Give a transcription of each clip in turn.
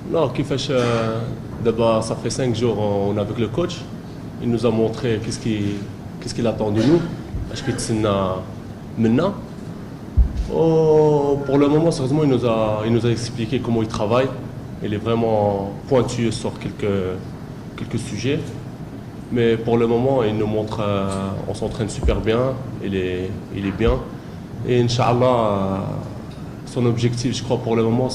Non, Kifash, d'abord, ça fait 5 jours, on est avec le coach. Il nous a montré qu'est-ce qu'il attend de nous. Parce qu'il maintenant. Oh, pour le moment, sérieusement, il nous a expliqué comment il travaille. Il est vraiment pointu sur quelques sujets. Mais pour le moment, il nous montre, on s'entraîne super bien, il est bien. Et Inch'Allah, son objectif, je crois, pour le moment,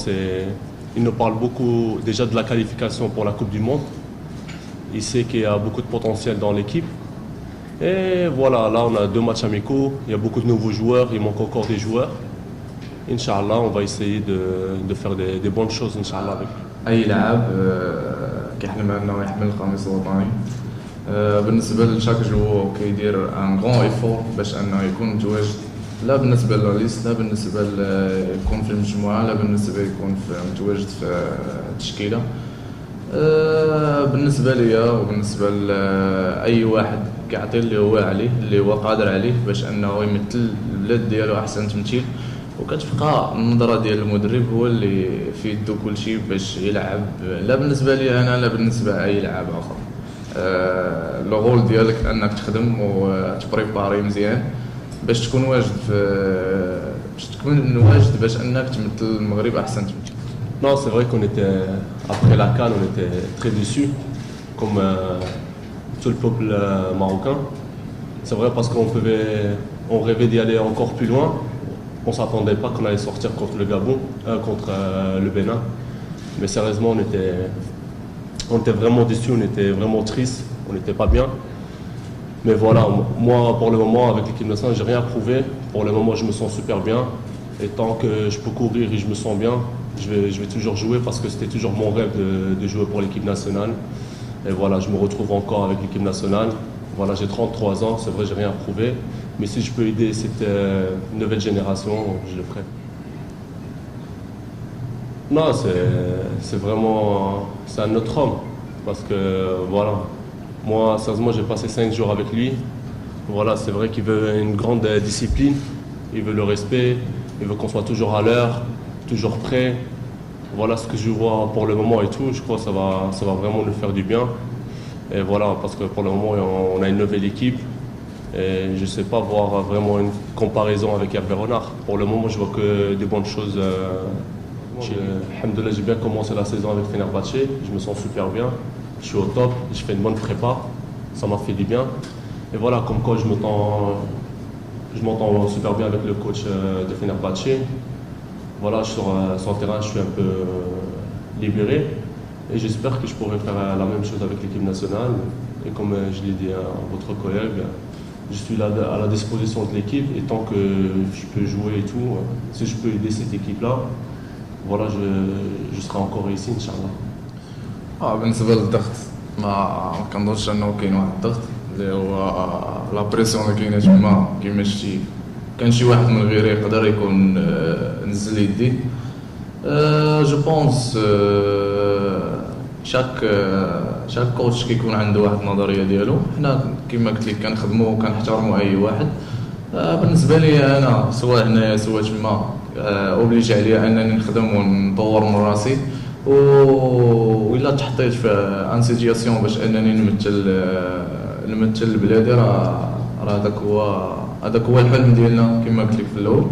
il nous parle beaucoup déjà de la qualification pour la Coupe du Monde. Il sait qu'il y a beaucoup de potentiel dans l'équipe. Et voilà, là, on a 2 matchs amicaux, il y a beaucoup de nouveaux joueurs, il manque encore des joueurs. Inch'Allah, on va essayer de faire des bonnes choses, Inch'Allah, avec lui. اي لاعب كيحلم انه يحمل القميص الوطني. بالنسبه لشاك جو كيدير ان غون ايفور باش انه يكون متواجد، لا بالنسبه لليست، لا بالنسبه يكون في المجموعه، لا بالنسبه يكون متواجد في التشكيله. بالنسبه ليا وبالنسبه لاي واحد كيعطي اللي هو عليه، اللي هو قادر عليه باش انه يمثل البلاد ديالو احسن تمثيل. وكتبقى النظره ديال المدرب هو اللي في يدو كل شيء باش يلعب، لا بالنسبه لي انا لا بالنسبه لاي لاعب اخر. لو غول ديالك انك تخدم وتبريباري مزيان باش تكون واجد باش انك تمثل المغرب احسن تمثيل. Non, c'est vrai qu'on était, après la CAN, on était très déçus, comme tout le peuple marocain. C'est vrai parce on rêvait d'y aller encore plus loin. On ne s'attendait pas qu'on allait sortir contre le Gabon, contre le Bénin. Mais sérieusement, on était vraiment déçus, on était vraiment tristes, on n'était pas bien. Mais voilà, moi, pour le moment, avec l'équipe nationale, j'ai rien prouvé. Pour le moment, je me sens super bien. Et tant que je peux courir et je me sens bien, je vais toujours jouer parce que c'était toujours mon rêve de jouer pour l'équipe nationale. Et voilà, je me retrouve encore avec l'équipe nationale. Voilà, j'ai 33 ans, c'est vrai, j'ai rien prouvé. Mais si je peux aider cette nouvelle génération, je le ferai. Non, c'est vraiment... C'est un autre homme. Parce que, voilà, moi, sérieusement, j'ai passé 5 jours avec lui. Voilà, c'est vrai qu'il veut une grande discipline. Il veut le respect. Il veut qu'on soit toujours à l'heure, toujours prêt. Voilà ce que je vois pour le moment et tout. Je crois que ça va vraiment nous faire du bien. Et voilà, parce que pour le moment, on a une nouvelle équipe. Et je ne sais pas voir vraiment une comparaison avec Hervé Renard. Pour le moment, je vois que des bonnes choses. Alhamdoulilah, j'ai bien commencé la saison avec Fenerbahçe. Je me sens super bien. Je suis au top. Je fais une bonne prépa. Ça m'a fait du bien. Et voilà, comme quoi je m'entends super bien avec le coach de Fenerbahçe. Voilà, sur le terrain, je suis un peu libéré. Et j'espère que je pourrai faire la même chose avec l'équipe nationale. Et comme je l'ai dit à votre collègue, je suis là à la disposition de l'équipe. Et tant que je peux jouer et tout, si je peux aider cette équipe-là, voilà, je serai encore ici, Inch'Allah. بالنسبه للضغط ما كنظنش انه كاين واحد الضغط اللي هو لا بريسيون اللي كاينه تما كيما شتي. كان شي واحد من غيري يقدر يكون نزل يدي. جو بونس شاك كوتش كيكون عنده واحد النظريه ديالو. حنا كما قلت لك كنخدموا وكنحترموا اي واحد. بالنسبه لي انا سواء هنايا سواء تما اوبليجي عليا انني نخدم ونطور من راسي. وإلا تحطيت في ان سيتياسيون باش انني نمثل بلادي راه هذاك هو الحلم ديالنا كما قلت لك في الاول.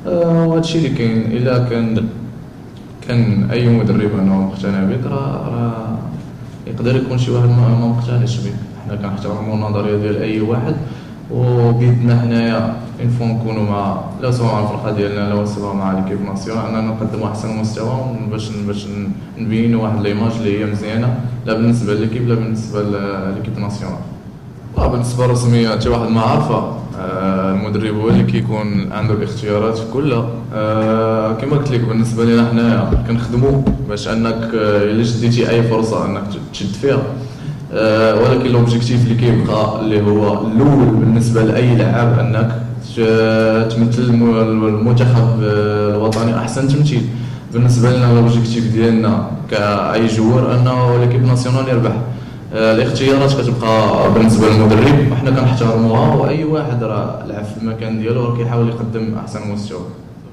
وهذا الشيء اللي كاين. الا كان اي مدرب انا مقتنع به راه يقدر يكون شي واحد ما مقتنعش به. حنا كنحترموا النظريه ديال اي واحد وبيدنا حنايا انفو نكونوا مع لا سواء مع الفرقه ديالنا لا سواء مع ليكيب ناسيونال اننا نقدموا احسن مستوى باش نبينوا واحد ليماج اللي هي مزيانه لا بالنسبه لليكيب لا بالنسبه لليكيب ناسيونال. بالنسبه للرسميه حتى واحد ما عارفه. المدرب هو اللي كيكون عنده الاختيارات كلها. كما قلت لك بالنسبه لنا حنايا كنخدموا باش انك الا شديتي اي فرصه انك تشد فيها. ولكن لوبجيكتيف اللي كيبقى اللي هو الاول بالنسبه لاي لاعب انك تمثل المنتخب الوطني احسن تمثيل. بالنسبه لنا لوبجيكتيف ديالنا كاي جوار انه ليكيب ناسيونال يربح. الاختيارات كتبقى بالنسبه للمدرب وحنا كنحترموها واي واحد راه لعب في المكان ديالو راه كيحاول يقدم احسن مستوى.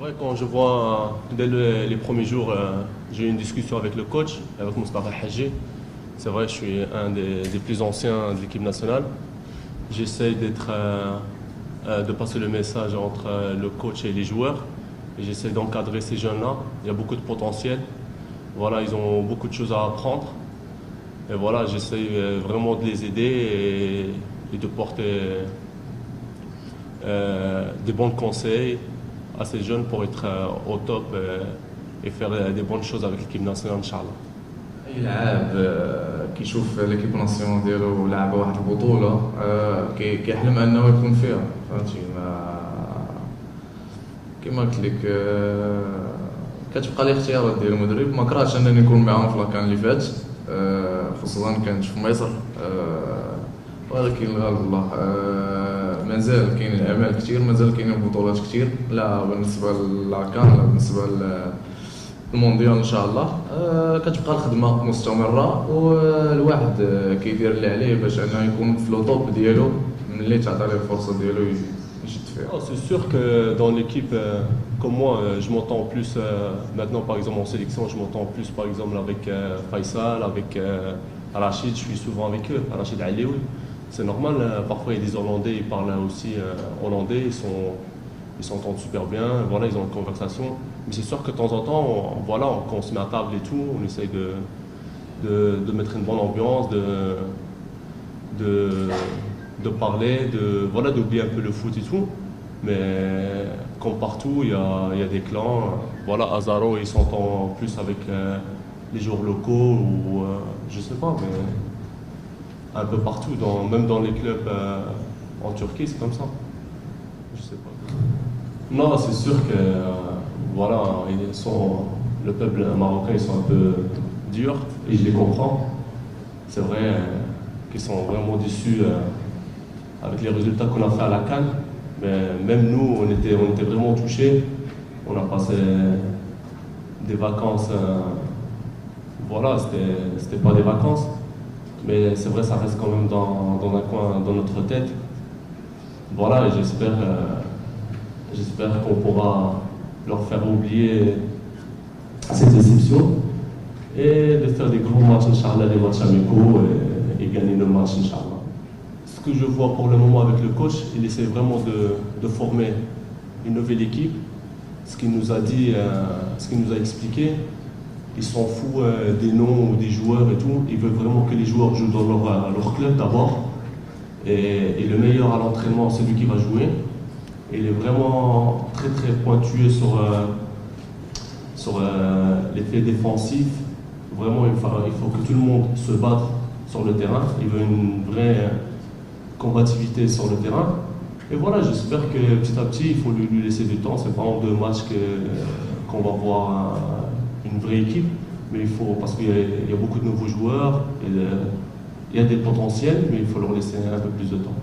Ouais, quand je vois dès les premiers jours, j'ai eu une discussion avec le coach, avec Moustapha Hadji. C'est vrai, je suis un des plus anciens de l'équipe nationale. J'essaie de passer le message entre le coach et les joueurs. Et j'essaie d'encadrer ces jeunes-là. Il y a beaucoup de potentiel. Voilà, ils ont beaucoup de choses à apprendre. Et voilà, j'essaie vraiment de les aider et de porter des bons conseils à ces jeunes pour être au top et faire des bonnes choses avec l'équipe nationale, Inch'Allah. اي لاعب كيشوف ليكيب ناسيون ديالو لاعبه واحد البطوله كيحلم انه يكون فيها فهمتي ما كما قلت لك كتبقى لي اختيارات ديال المدرب ما كرهتش انني نكون معاهم في لاكان اللي فات خصوصا كانت في مصر ولكن الغالب الله مازال كاين الامال كثير مازال كاينين بطولات كثير لا بالنسبه للاكان لا بالنسبه المونديال ان شاء الله كتبقى الخدمه مستمره والواحد كيدير اللي عليه باش انه يكون في لو توب ديالو ملي تعطى ليه الفرصه ديالو يشد فيها. C'est sûr que dans l'équipe comme moi, je m'entends plus maintenant par exemple en sélection, je m'entends plus par exemple avec Faisal, avec Rachid, je suis souvent avec eux, Rachid Alioui. C'est normal, parfois il y a des Hollandais, ils parlent aussi hollandais, ils s'entendent super bien, voilà, ils ont une conversation. Mais c'est sûr que de temps en temps, voilà, quand on se met à table et tout, on essaye de mettre une bonne ambiance, de parler, voilà, d'oublier un peu le foot et tout. Mais comme partout, il y a des clans. Voilà, Azaro, il s'entend plus avec les joueurs locaux ou je sais pas, mais un peu partout, même dans les clubs en Turquie, c'est comme ça. Je sais pas. Non, c'est sûr que voilà, le peuple marocain, ils sont un peu durs et je les comprends. C'est vrai qu'ils sont vraiment déçus avec les résultats qu'on a fait à la CAN. Mais même nous, on était vraiment touchés. On a passé des vacances, voilà, c'était pas des vacances. Mais c'est vrai, ça reste quand même dans un coin, dans notre tête. Voilà, et j'espère qu'on pourra leur faire oublier cette déception et de faire des gros matchs, Inch'Allah, des matchs amicaux et gagner nos matchs, Inch'Allah. Ce que je vois pour le moment avec le coach, il essaie vraiment de former une nouvelle équipe. Ce qu'il nous a dit, ce qu'il nous a expliqué, il s'en fout des noms ou des joueurs et tout. Il veut vraiment que les joueurs jouent dans leur club d'abord. Et le meilleur à l'entraînement, c'est lui qui va jouer. Il est vraiment très très pointueux sur l'effet défensif. Vraiment, il faut que tout le monde se batte sur le terrain. Il veut une vraie combativité sur le terrain. Et voilà, j'espère que petit à petit, il faut lui laisser du temps. C'est pas en 2 matchs qu'on va voir une vraie équipe. Mais il faut, parce qu'il y a beaucoup de nouveaux joueurs, il y a des potentiels, mais il faut leur laisser un peu plus de temps.